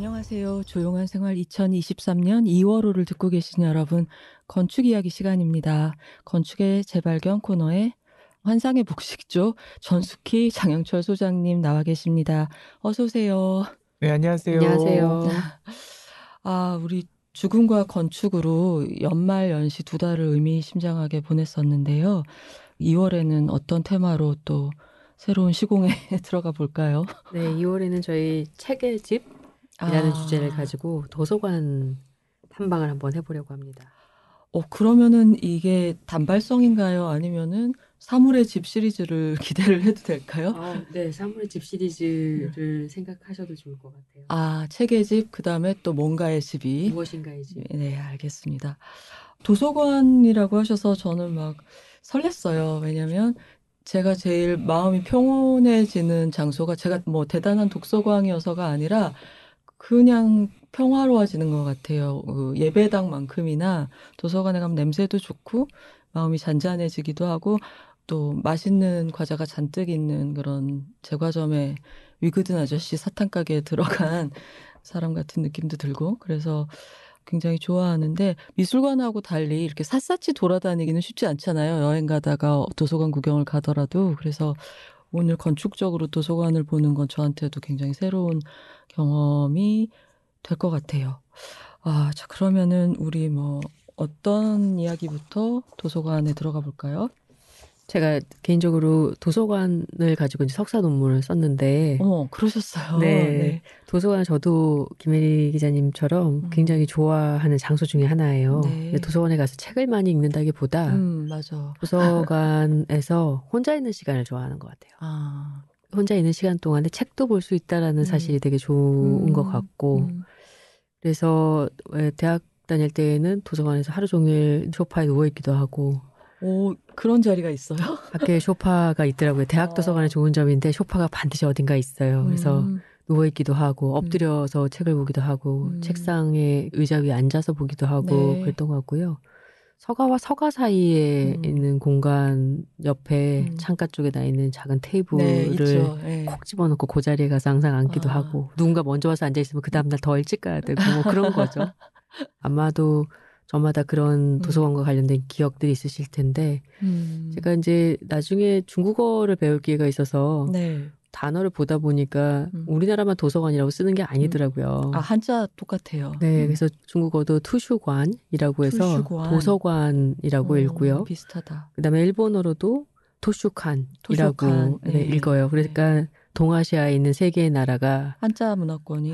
안녕하세요. 조용한 생활 2023년 2월호를 듣고 계신 여러분, 건축 이야기 시간입니다. 건축의 재발견 코너에 환상의 복식조 전숙희 장영철 소장님 나와 계십니다. 어서 오세요. 네, 안녕하세요. 안녕하세요. 우리 죽음과 건축으로 연말 연시 두 달을 의미심장하게 보냈었는데요. 2월에는 어떤 테마로 또 새로운 시공에 들어가 볼까요? 네, 2월에는 저희 책의 집이라는 주제를 가지고 도서관 탐방을 한번 해보려고 합니다. 그러면은 이게 단발성인가요? 아니면은 사물의 집 시리즈를 기대를 해도 될까요? 네, 사물의 집 시리즈를 생각하셔도 좋을 것 같아요. 책의 집, 그 다음에 또 뭔가의 집이. 무엇인가의 집. 네, 알겠습니다. 도서관이라고 하셔서 저는 막 설렜어요. 왜냐면 제가 제일 마음이 평온해지는 장소가 제가 뭐 대단한 독서광이어서가 아니라 그냥 평화로워지는 것 같아요. 예배당만큼이나 도서관에 가면 냄새도 좋고 마음이 잔잔해지기도 하고 또 맛있는 과자가 잔뜩 있는 그런 제과점에 위그든 아저씨 사탕가게에 들어간 사람 같은 느낌도 들고 그래서 굉장히 좋아하는데 미술관하고 달리 이렇게 샅샅이 돌아다니기는 쉽지 않잖아요. 여행 가다가 도서관 구경을 가더라도. 그래서 오늘 건축적으로 도서관을 보는 건 저한테도 굉장히 새로운 경험이 될 것 같아요. 자, 그러면은 우리 어떤 이야기부터 도서관에 들어가 볼까요? 제가 개인적으로 도서관을 가지고 이제 석사 논문을 썼는데. 그러셨어요. 네. 도서관은 저도 김혜리 기자님처럼 굉장히 좋아하는 장소 중에 하나예요. 네. 근데 도서관에 가서 책을 많이 읽는다기보다 맞아. 도서관에서 혼자 있는 시간을 좋아하는 것 같아요. 혼자 있는 시간 동안에 책도 볼 수 있다라는 사실이 되게 좋은 것 같고 그래서 대학 다닐 때에는 도서관에서 하루 종일 소파에 누워있기도 하고. 그런 자리가 있어요? 밖에 소파가 있더라고요. 대학 도서관의 좋은 점인데 소파가 반드시 어딘가 있어요. 그래서 누워있기도 하고 엎드려서 책을 보기도 하고 책상에 의자 위에 앉아서 보기도 하고 그랬던 것 같고요. 서가와 서가 사이에 있는 공간 옆에 창가 쪽에 나 있는 작은 테이블을 콕 집어넣고 그 자리에 가서 항상 앉기도 하고 누군가 먼저 와서 앉아있으면 그 다음날 더 일찍 가야 되고 뭐 그런 거죠. 아마도 저마다 그런 도서관과 관련된 기억들이 있으실 텐데 제가 이제 나중에 중국어를 배울 기회가 있어서 단어를 보다 보니까 우리나라만 도서관이라고 쓰는 게 아니더라고요. 한자 똑같아요. 네, 그래서 중국어도 투슈관이라고 해서 도서관이라고 읽고요. 비슷하다. 그다음에 일본어로도 토슈칸이라고 읽어요. 그러니까 동아시아에 있는 세 개의 나라가 한자 문화권에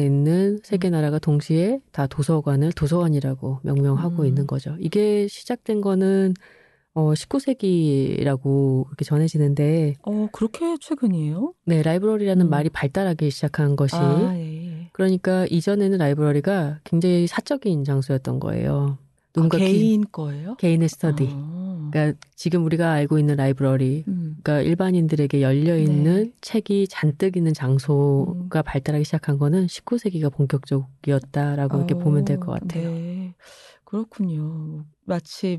있는 세 개의 나라가 동시에 다 도서관을 도서관이라고 명명하고 있는 거죠. 이게 시작된 거는 19세기라고 그렇게 전해지는데. 그렇게 최근이에요? 네, 라이브러리라는 말이 발달하기 시작한 것이. 그러니까 이전에는 라이브러리가 굉장히 사적인 장소였던 거예요. 개인 거예요? 개인의 스터디. 그러니까 지금 우리가 알고 있는 라이브러리, 그러니까 일반인들에게 열려있는 책이 잔뜩 있는 장소가 발달하기 시작한 거는 19세기가 본격적이었다라고 이렇게 보면 될 것 같아요. 네. 그렇군요. 마치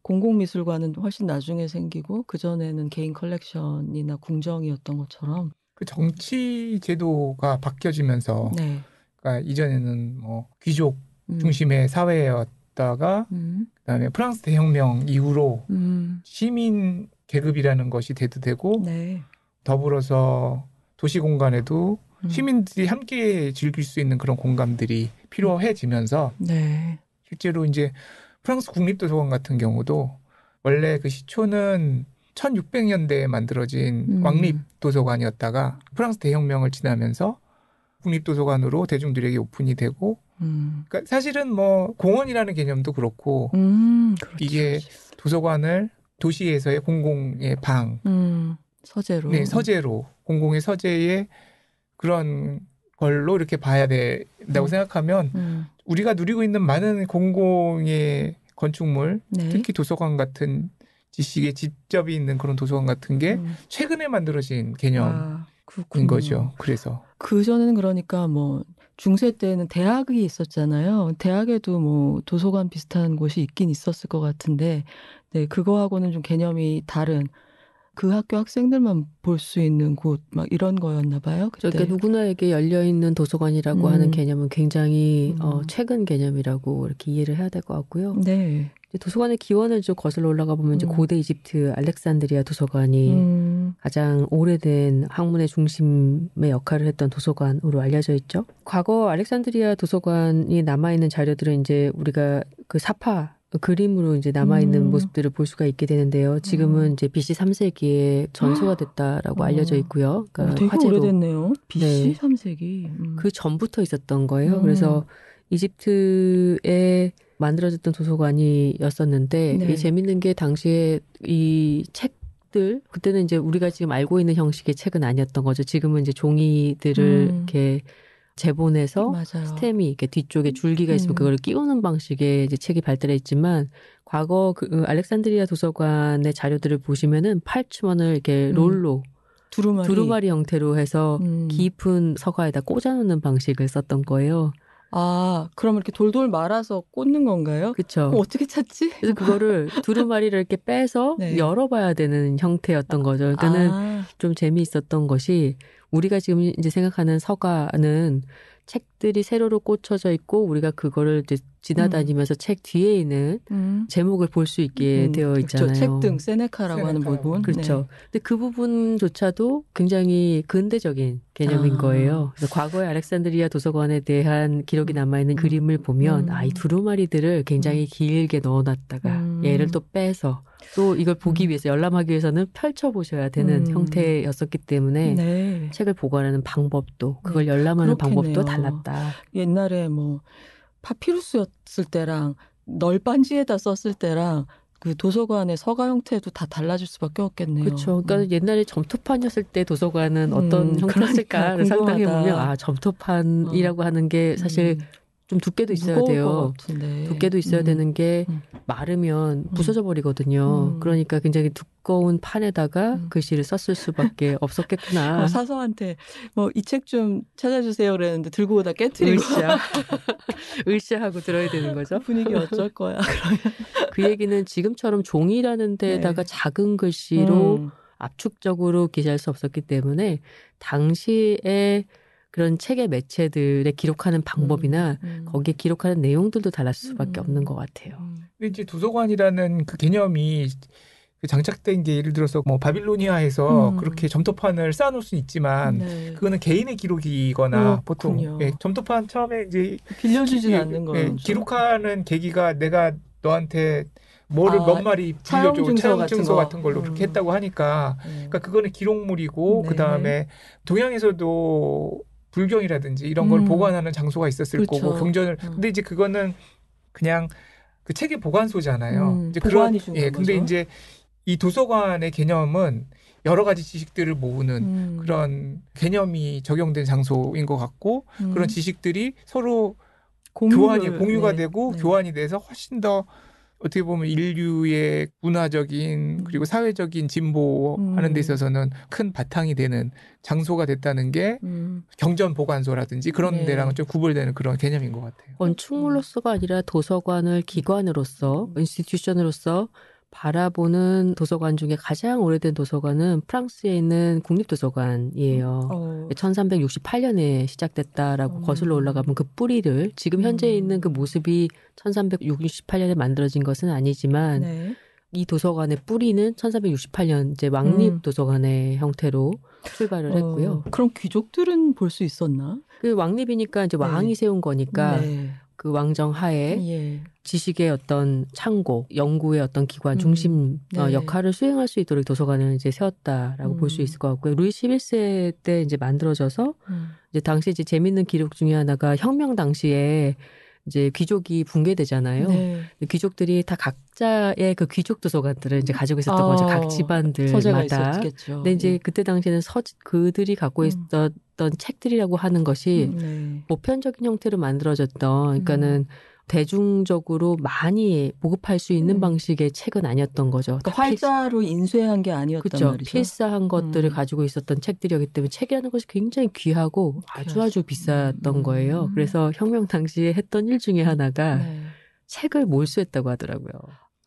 공공미술관은 훨씬 나중에 생기고 그전에는 개인 컬렉션이나 궁정이었던 것처럼. 그 정치 제도가 바뀌어지면서 그러니까 이전에는 귀족 중심의 사회였다가 그다음에 프랑스 대혁명 이후로 시민 계급이라는 것이 대두되고 더불어서 도시 공간에도 시민들이 함께 즐길 수 있는 그런 공간들이 필요해지면서 실제로 이제 프랑스 국립도서관 같은 경우도 원래 그 시초는 1600년대에 만들어진 왕립도서관이었다가 프랑스 대혁명을 지나면서 국립도서관으로 대중들에게 오픈이 되고 그러니까 사실은 공원이라는 개념도 그렇고 이게 도서관을 도시에서의 공공의 방 서재로 공공의 서재의 그런 걸로 이렇게 봐야 된다고 생각하면 우리가 누리고 있는 많은 공공의 건축물 특히 도서관 같은 지식에 집접이 있는 그런 도서관 같은 게 최근에 만들어진 개념인 거죠. 그래서 그전에는 그러니까 중세 때는 대학이 있었잖아요. 대학에도 도서관 비슷한 곳이 있긴 있었을 것 같은데 그거하고는 좀 개념이 다른 그 학교 학생들만 볼 수 있는 곳 막 이런 거였나 봐요. 그때. 그러니까 누구나에게 열려있는 도서관이라고 하는 개념은 굉장히 최근 개념이라고 이렇게 이해를 해야 될 것 같고요. 네. 도서관의 기원을 좀 거슬러 올라가 보면 이제 고대 이집트 알렉산드리아 도서관이 가장 오래된 학문의 중심의 역할을 했던 도서관으로 알려져 있죠. 과거 알렉산드리아 도서관이 남아있는 자료들은 이제 우리가 그 사파 그림으로 이제 남아있는 모습들을 볼 수가 있게 되는데요. 지금은 이제 BC 3세기에 전소가 됐다라고 알려져 있고요. 그러니까 되게 화재로. 오래됐네요. BC 네. 3세기. 그 전부터 있었던 거예요. 그래서 이집트에 만들어졌던 도서관이었었는데 네. 이 재밌는 게 당시에 이 책들 그때는 이제 우리가 지금 알고 있는 형식의 책은 아니었던 거죠. 지금은 이제 종이들을 이렇게 재본해서 맞아요. 스템이 이렇게 뒤쪽에 줄기가 있으면 그걸 끼우는 방식의 이제 책이 발달했지만 과거 그 알렉산드리아 도서관의 자료들을 보시면은 팔주먼을 이렇게 롤로 두루마리 형태로 해서 깊은 서가에다 꽂아놓는 방식을 썼던 거예요. 아, 그럼 이렇게 돌돌 말아서 꽂는 건가요? 그렇죠. 어떻게 찾지? 그래서 그거를 두루마리를 이렇게 빼서 네. 열어봐야 되는 형태였던 거죠. 그러니까는 좀 재미있었던 것이 우리가 지금 이제 생각하는 서가는 책들이 세로로 꽂혀져 있고 우리가 그거를 이제 지나다니면서 책 뒤에 있는 제목을 볼 수 있게 되어 있잖아요. 그렇죠. 책등 세네카라고 하는 부분. 그렇죠. 네. 근데 그 부분조차도 굉장히 근대적인 개념인 거예요. 그래서 과거의 알렉산드리아 도서관에 대한 기록이 남아있는 그림을 보면 이 두루마리들을 굉장히 길게 넣어놨다가 얘를 또 빼서 또 이걸 보기 위해서 열람하기 위해서는 펼쳐보셔야 되는 형태였었기 때문에 네. 책을 보관하는 방법도 그걸 열람하는 그렇겠네요. 방법도 달랐다. 옛날에 뭐 파피루스였을 때랑 널빤지에다 썼을 때랑 그 도서관의 서가 형태도 다 달라질 수밖에 없겠네요. 그렇죠. 그러니까 옛날에 점토판이었을 때 도서관은 어떤 형태였을까를 상상해 보면 점토판이라고 하는 게 사실 좀 두께도 있어야 돼요. 두께도 있어야 되는 게 마르면 부서져 버리거든요. 그러니까 굉장히 두꺼운 판에다가 글씨를 썼을 수밖에 없었겠구나. 사서한테 뭐 이 책 좀 찾아주세요 그랬는데 들고 오다 깨트리고 으쌰하고 들어야 되는 거죠. 분위기 어쩔 거야. 그러면 그 얘기는 지금처럼 종이라는 데다가 작은 글씨로 압축적으로 기재할 수 없었기 때문에 당시에 그런 책의 매체들에 기록하는 방법이나 거기에 기록하는 내용들도 달랐을 수밖에 없는 것 같아요. 근데 이제 도서관이라는 그 개념이 그 장착된 게 예를 들어서 뭐 바빌로니아에서 그렇게 점토판을 쌓아놓을 수는 있지만 그거는 개인의 기록이거나 보통 점토판 처음에 이제 빌려주진 않는 거예요. 기록하는 계기가 내가 너한테 뭐를 몇 마리 빌려줘 차용증서 같은 걸로 그렇게 했다고 하니까 그러니까 그거는 기록물이고 그다음에 동양에서도 불경이라든지 이런 걸 보관하는 장소가 있었을 거고 경전을 근데 이제 그거는 그냥 그 책의 보관소잖아요. 이제 보관이 중요한 근데 거죠. 이제 이 도서관의 개념은 여러 가지 지식들을 모으는 그런 개념이 적용된 장소인 것 같고 그런 지식들이 서로 공유가 되고 교환이 돼서 훨씬 더 어떻게 보면 인류의 문화적인 그리고 사회적인 진보하는 데 있어서는 큰 바탕이 되는 장소가 됐다는 게 경전 보관소라든지 그런 데랑은 좀 구별되는 그런 개념인 것 같아요. 건축물로서가 아니라 도서관을 기관으로서 인스티튜션으로서 바라보는 도서관 중에 가장 오래된 도서관은 프랑스에 있는 국립도서관이에요. 1368년에 시작됐다라고 거슬러 올라가면 그 뿌리를 지금 현재 있는 그 모습이 1368년에 만들어진 것은 아니지만 이 도서관의 뿌리는 1368년 이제 왕립도서관의 형태로 출발을 했고요. 그럼 귀족들은 볼 수 있었나? 그 왕립이니까 이제 왕이 세운 거니까 그 왕정 하에 지식의 어떤 창고, 연구의 어떤 기관 중심 역할을 수행할 수 있도록 도서관을 이제 세웠다라고 볼 수 있을 것 같고요. 루이 11세 때 이제 만들어져서 이제 당시 이제 재밌는 기록 중에 하나가 혁명 당시에 이제 귀족이 붕괴되잖아요. 귀족들이 다 각자의 그 귀족 도서관들을 이제 가지고 있었던 거죠. 각 집안들마다. 근데 이제 그때 당시에는 그들이 갖고 있었던 책들이라고 하는 것이 보편적인 형태로 만들어졌던, 그러니까는 대중적으로 많이 보급할 수 있는 방식의 책은 아니었던 거죠. 그러니까 활자로 인쇄한 게 아니었단 그렇죠. 말이죠. 필사한 것들을 가지고 있었던 책들이었기 때문에 책이라는 것이 굉장히 귀하고 아주 비쌌던 거예요. 그래서 혁명 당시에 했던 일 중에 하나가 책을 몰수했다고 하더라고요.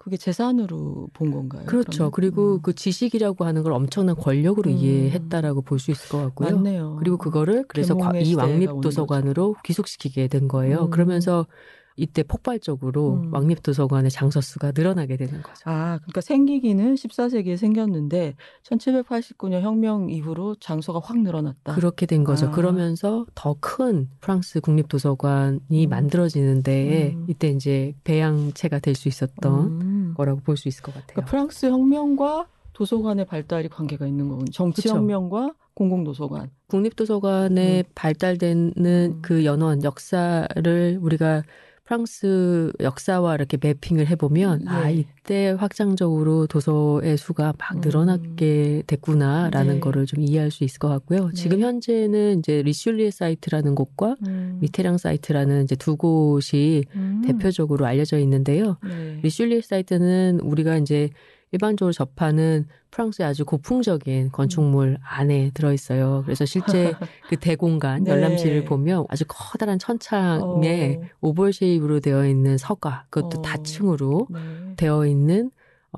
그게 재산으로 본 건가요? 그렇죠. 그러면? 그리고 그 지식이라고 하는 걸 엄청난 권력으로 이해했다라고 볼 수 있을 것 같고요. 맞네요. 그리고 그거를 그래서 계몽의 이 시대가 왕립도서관으로 귀속시키게 된 거예요. 그러면서 이때 폭발적으로 왕립도서관의 장서수가 늘어나게 되는 거죠. 아, 그러니까 생기기는 14세기에 생겼는데 1789년 혁명 이후로 장소가 확 늘어났다. 그렇게 된 거죠. 아. 그러면서 더 큰 프랑스 국립도서관이 만들어지는 데에 이때 이제 배양체가 될 수 있었던 거라고 볼 수 있을 것 같아요. 그러니까 프랑스 혁명과 도서관의 발달이 관계가 있는 거군요. 정치혁명과 공공도서관. 국립도서관에 발달되는 그 연원, 역사를 우리가 프랑스 역사와 이렇게 매핑을 해보면 예. 아 이때 확장적으로 도서의 수가 막 늘어나게 됐구나라는 네. 거를 좀 이해할 수 있을 것 같고요. 네. 지금 현재는 이제 리슐리에 사이트라는 곳과 미테랑 사이트라는 이제 두 곳이 대표적으로 알려져 있는데요. 네. 리슐리에 사이트는 우리가 이제 일반적으로 접하는 프랑스의 아주 고풍적인 건축물 안에 들어있어요. 그래서 실제 그 대공간, 네. 열람실을 보면 아주 커다란 천창에 오벌 쉐입으로 되어 있는 서가, 그것도 다층으로 네. 되어 있는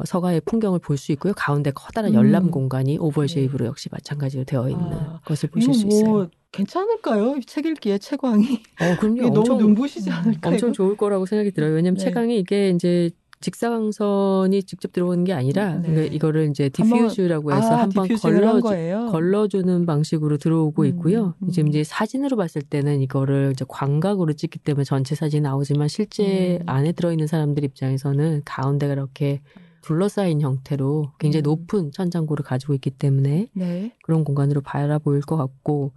서가의 풍경을 볼 수 있고요. 가운데 커다란 열람 공간이 오벌 쉐입으로 역시 마찬가지로 되어 있는 것을 보실 수 있어요. 뭐 괜찮을까요? 책 읽기에 채광이. 그럼요. 이게 너무 눈부시지 않을까요? 엄청 좋을 거라고 생각이 들어요. 왜냐하면 네. 채광이 이게 이제 직사광선이 직접 들어오는 게 아니라 네. 이거를 이제 디퓨즈라고 해서 한번 걸러주는 방식으로 들어오고 있고요. 이제 사진으로 봤을 때는 이거를 이제 광각으로 찍기 때문에 전체 사진이 나오지만 실제 안에 들어있는 사람들 입장에서는 가운데가 이렇게 둘러싸인 형태로 굉장히 높은 천장고를 가지고 있기 때문에 네. 그런 공간으로 바라보일 것 같고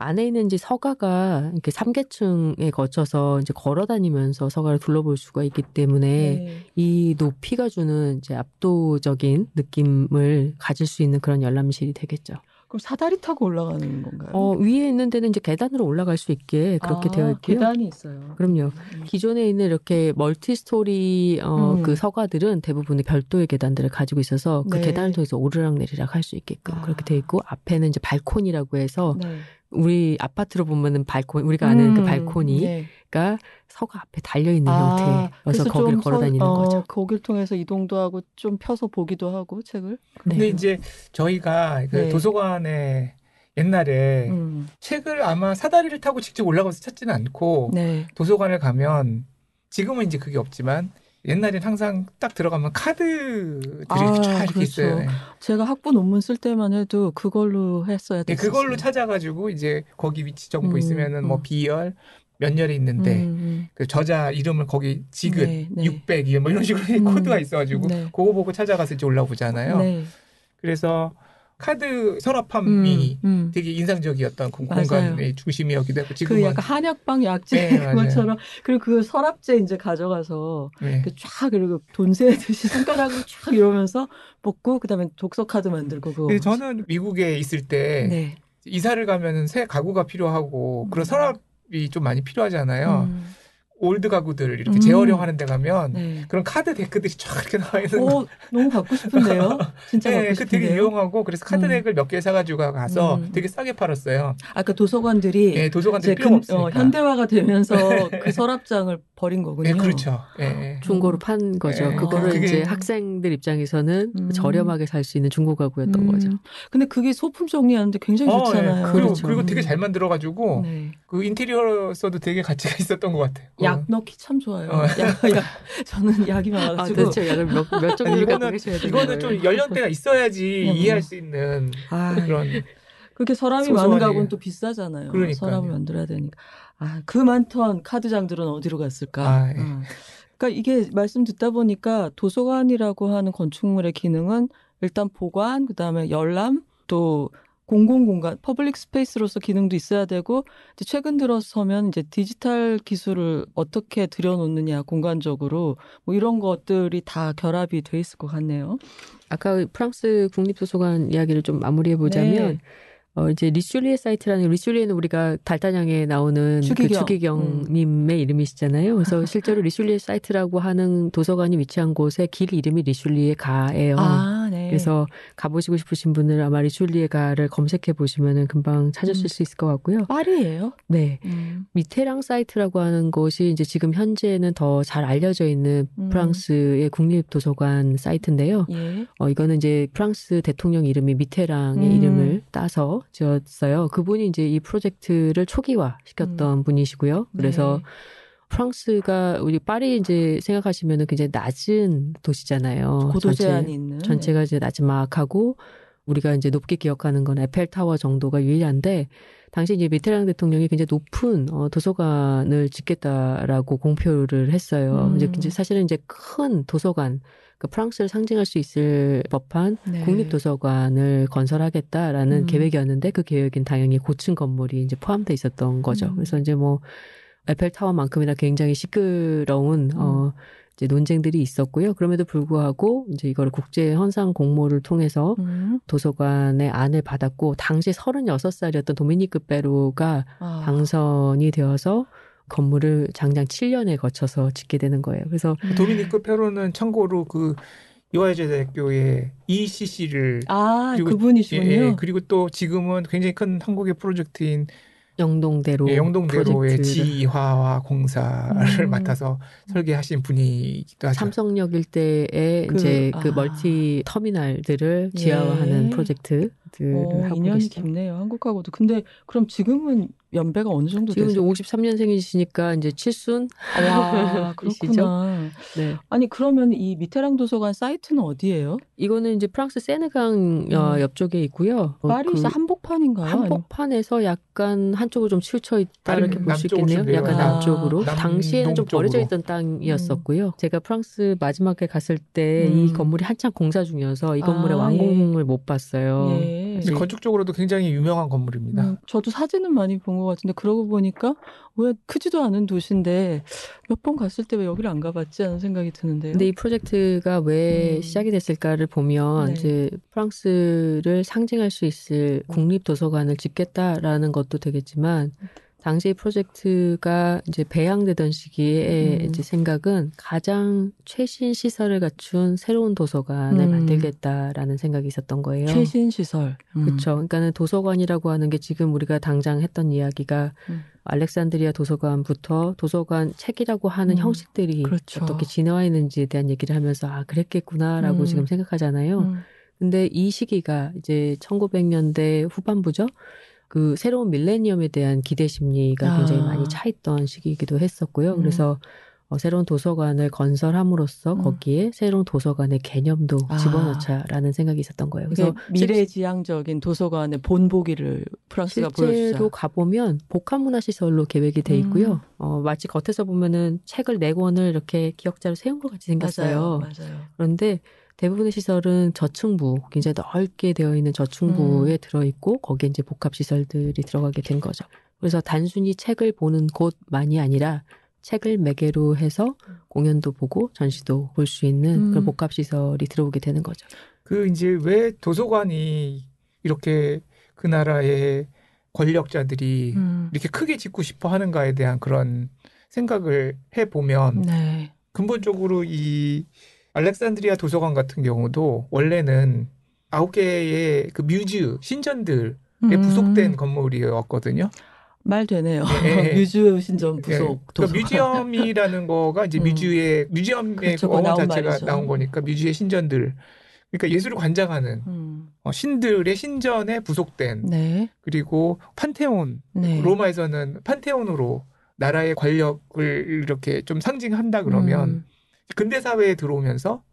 안에 있는 이제 서가가 이렇게 3계층에 거쳐서 이제 걸어 다니면서 서가를 둘러볼 수가 있기 때문에 네. 이 높이가 주는 이제 압도적인 느낌을 가질 수 있는 그런 열람실이 되겠죠. 그럼 사다리 타고 올라가는 건가요? 위에 있는 데는 이제 계단으로 올라갈 수 있게 그렇게 되어 있고요. 계단이 있어요. 그럼요. 기존에 있는 이렇게 멀티스토리 그 서가들은 대부분의 별도의 계단들을 가지고 있어서 그 네. 계단을 통해서 오르락내리락 할 수 있게끔 그렇게 되어 있고 앞에는 이제 발코니라고 해서 네. 우리 아파트로 보면은 발코니, 우리가 아는 그 발코니가 네. 서가 앞에 달려있는 형태여서 거기를 걸어 다니는 거죠. 거기를 통해서 이동도 하고 좀 펴서 보기도 하고 책을. 근데 이제 저희가 그 네. 도서관에 옛날에 책을 아마 사다리를 타고 직접 올라가서 찾지는 않고 네. 도서관을 가면 지금은 이제 그게 없지만 옛날엔 항상 딱 들어가면 카드들이 쫙 이렇게 그렇죠. 있어요. 제가 학부 논문 쓸 때만 해도 그걸로 했어야 네, 됐어요. 그걸로 찾아가지고 이제 거기 위치 정보 있으면은 뭐 비열 몇 열에 있는데 그 저자 이름을 거기 지긋 네, 네. 600이 뭐 이런 식으로 코드가 있어가지고 네. 그거 보고 찾아가서 이제 올라오잖아요. 네. 그래서 카드 서랍함이 되게 인상적이었던 그 맞아요. 공간의 중심이었기도 하고 지금은 그 약간 한약방 약재 네, 맞아요. 것처럼 그리고 그 서랍재 이제 가져가서 네. 쫙 그리고 돈 세듯이 손가락으로 쫙 이러면서 뽑고 그다음에 독서 카드 만들고 그거. 그래서 저는 미국에 있을 때 네. 이사를 가면은 새 가구가 필요하고 그런 서랍이 좀 많이 필요하잖아요. 올드 가구들 이렇게 재활용하는 데 가면 네. 그런 카드 데크들이 쫙 이렇게 나와 있는 거. 너무 갖고 싶은데요. 진짜 네, 갖고 그 되게 싶은데요. 유용하고 그래서 카드 덱을 몇 개 사가지고 가서 되게 싸게 팔았어요. 아까 도서관들이 네, 도서관들이 이제 필요가 없으니까. 현대화가 되면서 그 서랍장을 버린 거군요. 네, 그렇죠. 네. 중고로 판 거죠. 네. 그거를 그게- 이제 학생들 입장에서는 저렴하게 살 수 있는 중고 가구였던 거죠. 근데 그게 소품 정리하는데 굉장히 좋잖아요. 네. 그렇죠. 그리고 되게 잘 만들어가지고 네. 그 인테리어로서도 되게 가치가 있었던 것 같아요. 약 넣기 참 좋아요. 어. 저는 약이 많아가지고. 도대체 약을 몇 정도를 갖고 계셔야 되는 이거는 거예요? 좀 연령대가 있어야지 이해할 수 있는 그런. 그렇게 서랍이 소소하게. 많은 가구는 또 비싸잖아요. 그러니까요. 서랍을 만들어야 되니까. 그 많던 카드장들은 어디로 갔을까? 예. 그러니까 이게 말씀 듣다 보니까 도서관이라고 하는 건축물의 기능은 일단 보관, 그다음에 열람, 또 공공공간, 퍼블릭 스페이스로서 기능도 있어야 되고 이제 최근 들어서면 이제 디지털 기술을 어떻게 들여놓느냐 공간적으로 뭐 이런 것들이 다 결합이 돼 있을 것 같네요. 아까 프랑스 국립도서관 이야기를 좀 마무리해 보자면 이제 리슐리에 사이트라는 리슐리에는 우리가 달타냥에 나오는 추기경. 그 추기경님의 이름이시잖아요. 그래서 실제로 리슐리에 사이트라고 하는 도서관이 위치한 곳에 길 이름이 리슐리에 가예요. 네. 그래서 가보시고 싶으신 분은 아마 리슐리에가를 검색해 보시면은 금방 찾으실 수 있을 것 같고요. 파리예요? 네. 미테랑 사이트라고 하는 것이 이제 지금 현재는 더 잘 알려져 있는 프랑스의 국립도서관 사이트인데요. 예. 이거는 이제 프랑스 대통령 이름이 미테랑의 이름을 따서 지었어요. 그분이 이제 이 프로젝트를 초기화 시켰던 분이시고요. 그래서 네. 프랑스가 우리 파리 이제 생각하시면은 굉장히 낮은 도시잖아요. 고도 제한이 있는. 전체가 이제 나지막하고 우리가 이제 높게 기억하는 건 에펠타워 정도가 유일한데 당시 이제 미테랑 대통령이 굉장히 높은 도서관을 짓겠다라고 공표를 했어요. 이제 사실은 이제 큰 도서관, 그 프랑스를 상징할 수 있을 법한 네. 국립도서관을 건설하겠다라는 계획이었는데 그 계획은 당연히 고층 건물이 이제 포함되어 있었던 거죠. 그래서 이제 뭐 에펠타워만큼이나 굉장히 시끄러운 이제 논쟁들이 있었고요. 그럼에도 불구하고 이제 이걸 국제 헌상 공모를 통해서 도서관의 안을 받았고 당시 36살이었던 도미니크 베로가 당선이 되어서 건물을 장장 7년에 거쳐서 짓게 되는 거예요. 그래서 도미니크 페로는 참고로 그 이화여자대학교의 ECC를 그분이시군요. 예, 그리고 또 지금은 굉장히 큰 한국의 프로젝트인 영동대로의 지이화화 공사를 맡아서 설계하신 분이기도 하죠. 삼성역 일대에 이제 그 멀티 터미널들을 지하화하는 프로젝트들을 하고 인연이 계시죠. 깊네요. 한국하고도. 근데 그럼 지금은 연배가 어느 정도 지금 되세요? 이제 53년생이시니까 이제 칠순. 와, 그렇구나. 네. 아니 그러면 이 미테랑 도서관 사이트는 어디예요? 이거는 이제 프랑스 세느강 옆쪽에 있고요. 파리시 한복판인가요? 한복판에서 약간 한쪽으로 좀 치우쳐 있다 이렇게 볼 수 있겠네요. 쪽으로 약간 남쪽으로. 당시에는 좀 남동쪽으로. 버려져 있던 땅이었었고요. 제가 프랑스 마지막에 갔을 때 이 건물이 한창 공사 중이어서 이 건물의 완공을 못 봤어요. 건축적으로도 굉장히 유명한 건물입니다. 저도 사진은 많이 본 것 같은데 그러고 보니까 왜 크지도 않은 도시인데 몇 번 갔을 때 왜 여기를 안 가봤지 하는 생각이 드는데요. 근데 이 프로젝트가 왜 시작이 됐을까를 보면 이제 프랑스를 상징할 수 있을 국립도서관을 짓겠다라는 것도 되겠지만 당시 프로젝트가 이제 배양되던 시기에 이제 생각은 가장 최신 시설을 갖춘 새로운 도서관을 만들겠다라는 생각이 있었던 거예요. 최신 시설. 그렇죠. 그러니까는 도서관이라고 하는 게 지금 우리가 당장 했던 이야기가 알렉산드리아 도서관부터 도서관 책이라고 하는 형식들이 그렇죠. 어떻게 진화해 있는지에 대한 얘기를 하면서 그랬겠구나라고 지금 생각하잖아요. 근데 이 시기가 이제 1900년대 후반부죠. 그 새로운 밀레니엄에 대한 기대 심리가 굉장히 많이 차있던 시기이기도 했었고요. 그래서 새로운 도서관을 건설함으로써 거기에 새로운 도서관의 개념도 집어넣자라는 생각이 있었던 거예요. 그래서 미래지향적인 도서관의 본보기를 프랑스가 보여주자. 실제로 가보면 복합문화시설로 계획이 돼 있고요. 마치 겉에서 보면은 책을 4권을 이렇게 기역자로 세운 것 같이 생겼어요. 맞아요. 그런데 대부분의 시설은 저층부, 굉장히 넓게 되어 있는 저층부에 들어있고 거기에 이제 복합시설들이 들어가게 된 거죠. 그래서 단순히 책을 보는 곳만이 아니라 책을 매개로 해서 공연도 보고 전시도 볼 수 있는 그런 복합시설이 들어오게 되는 거죠. 그 이제 왜 도서관이 이렇게 그 나라의 권력자들이 이렇게 크게 짓고 싶어 하는가에 대한 그런 생각을 해보면 근본적으로 이 알렉산드리아 도서관 같은 경우도 원래는 9개의 그 뮤즈, 신전들에 부속된 건물이었거든요. 말 되네요. 뮤즈 신전 부속 도서관. 그러니까 뮤지엄이라는 거가 이제 뮤지엄의 원어 자체가 말이죠. 나온 거니까 뮤즈의 신전들. 그러니까 예술을 관장하는 신들의 신전에 부속된 그리고 판테온, 로마에서는 판테온으로 나라의 권력을 이렇게 좀 상징한다 그러면 근대 사회에 들어오면서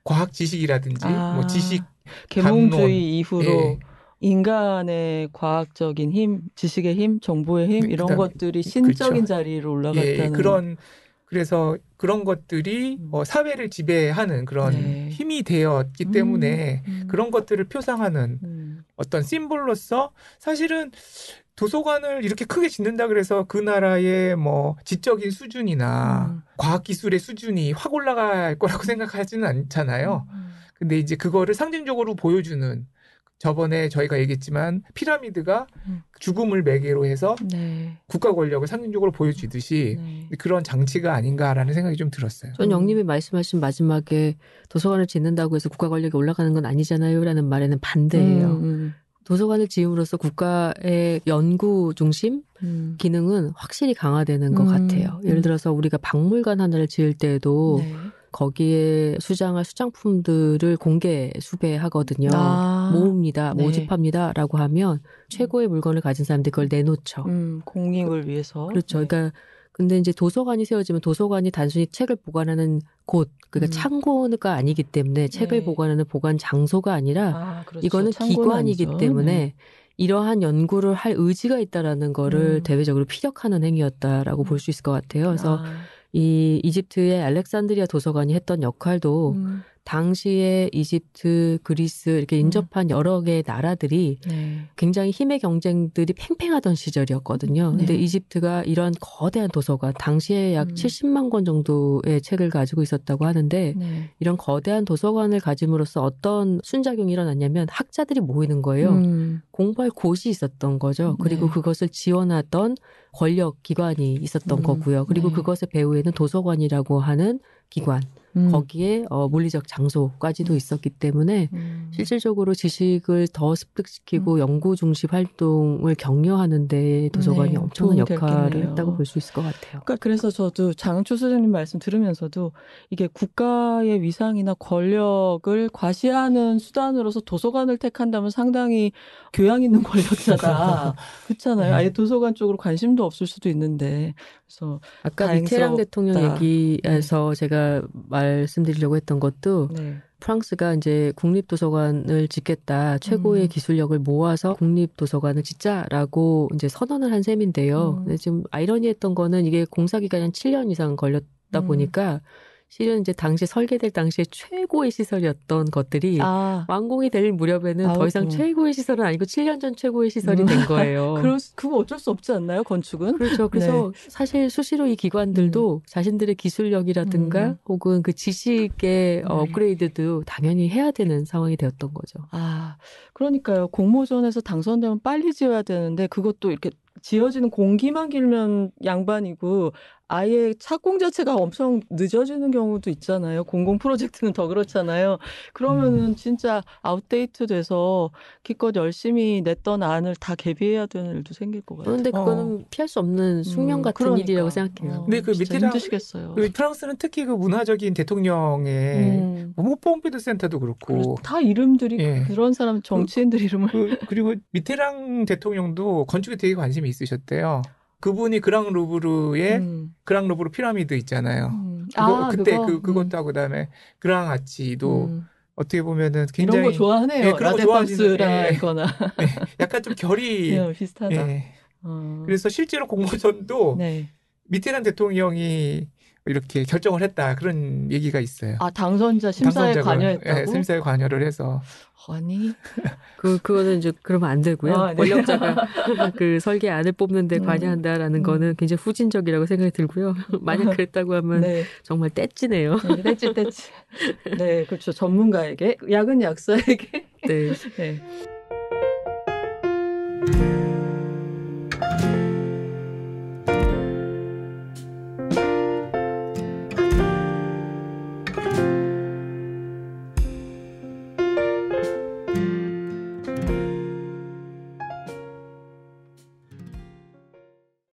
과학 지식이라든지 뭐 지식 계몽주의 이후로 인간의 과학적인 힘, 지식의 힘, 정보의 힘 이런 것들이 신적인 자리로 올라갔다는. 그래서 그런 것들이 사회를 지배하는 그런 힘이 되었기 때문에 그런 것들을 표상하는 어떤 심볼로서 사실은 도서관을 이렇게 크게 짓는다 그래서 그 나라의 뭐 지적인 수준이나 과학기술의 수준이 확 올라갈 거라고 생각하지는 않잖아요. 근데 이제 그거를 상징적으로 보여주는 저번에 저희가 얘기했지만 피라미드가 죽음을 매개로 해서 네. 국가 권력을 상징적으로 보여주듯이 네. 그런 장치가 아닌가라는 생각이 좀 들었어요. 전 영님이 말씀하신 마지막에 도서관을 짓는다고 해서 국가 권력이 올라가는 건 아니잖아요 라는 말에는 반대예요. 도서관을 지음으로써 국가의 연구 중심 기능은 확실히 강화되는 것 같아요. 예를 들어서 우리가 박물관 하나를 지을 때에도 네. 거기에 수장할 수장품들을 공개 수배하거든요. 모읍니다. 네. 모집합니다. 라고 하면 최고의 물건을 가진 사람들이 그걸 내놓죠. 공익을 위해서. 그렇죠. 네. 그러니까 근데 이제 도서관이 세워지면 도서관이 단순히 책을 보관하는 곳, 그러니까 창고가 아니기 때문에 책을 네. 보관하는 보관 장소가 아니라 그렇죠. 이거는 기관이기 아니죠. 때문에 네. 이러한 연구를 할 의지가 있다라는 거를 대외적으로 피력하는 행위였다라고 볼 수 있을 것 같아요. 그래서 이 이집트의 알렉산드리아 도서관이 했던 역할도 당시에 이집트, 그리스 이렇게 인접한 여러 개의 나라들이 네. 굉장히 힘의 경쟁들이 팽팽하던 시절이었거든요. 근데 네. 이집트가 이런 거대한 도서관, 당시에 약 70만 권 정도의 책을 가지고 있었다고 하는데 네. 이런 거대한 도서관을 가짐으로써 어떤 순작용이 일어났냐면 학자들이 모이는 거예요. 공부할 곳이 있었던 거죠. 그리고 네. 그것을 지원하던 권력 기관이 있었던 거고요. 그리고 네. 그것의 배후에는 도서관이라고 하는 기관, 거기에 물리적 장소까지도 있었기 때문에 실질적으로 지식을 더 습득시키고 연구 중심 활동을 격려하는 데 도서관이 네, 엄청난 도움이 역할을 됐겠네요. 했다고 볼 수 있을 것 같아요. 그러니까 그래서 저도 장은초 소장님 말씀 들으면서도 이게 국가의 위상이나 권력을 과시하는 수단으로서 도서관을 택한다면 상당히 교양 있는 권력자다. 그렇잖아요. 네. 아예 도서관 쪽으로 관심도 없을 수도 있는데. 그래서 아까 미테랑 대통령 얘기에서 제가 말씀드리려고 했던 것도 네. 프랑스가 이제 국립도서관을 짓겠다. 최고의 기술력을 모아서 국립도서관을 짓자라고 이제 선언을 한 셈인데요. 근데 지금 아이러니했던 거는 이게 공사 기간이 한 7년 이상 걸렸다 보니까 실은 이제 당시 설계될 당시에 최고의 시설이었던 것들이 완공이 될 무렵에는 더 이상 최고의 시설은 아니고 7년 전 최고의 시설이 된 거예요. 그거 어쩔 수 없지 않나요? 건축은? 그렇죠. 그래서 사실 수시로 이 기관들도 자신들의 기술력이라든가 혹은 그 지식의 업그레이드도 당연히 해야 되는 상황이 되었던 거죠. 그러니까요. 공모전에서 당선되면 빨리 지어야 되는데 그것도 이렇게 지어지는 공기만 길면 양반이고 아예 착공 자체가 엄청 늦어지는 경우도 있잖아요. 공공 프로젝트는 더 그렇잖아요. 그러면은 진짜 아웃데이트 돼서 기껏 열심히 냈던 안을 다 개비해야 되는 일도 생길 것 같아요. 그런데 그거는 피할 수 없는 숙명 같은 일이라고 생각해요. 근데 그 진짜 힘드시겠어요. 프랑스는 특히 그 문화적인 대통령의 뭐 폼피두 센터도 그렇고 다 이름들이 그런 사람 정치인들 이름을 그리고 미테랑 대통령도 건축에 되게 관심이 있으셨대요. 그분이 그랑 루브르의 그랑 루브르 피라미드 있잖아요. 그것도 하고 그다음에 그랑 아치도 어떻게 보면은 굉장히 이런 거 좋아하네요. 그런 거 라데팡스라거나 약간 좀 결이 비슷하다. 그래서 실제로 공모전도 미테랑 대통령이 이렇게 결정을 했다 그런 얘기가 있어요. 당선자 심사에 관여했다고? 심사에 관여를 해서. 아니 그거는 이제 그러면 안 되고요. 권력자가 그 설계안을 뽑는데 관여한다라는 거는 굉장히 후진적이라고 생각이 들고요. 만약 그랬다고 하면 정말 떼찌네요. 떼찌. 네, 그렇죠. 전문가에게, 약은 약사에게. 네.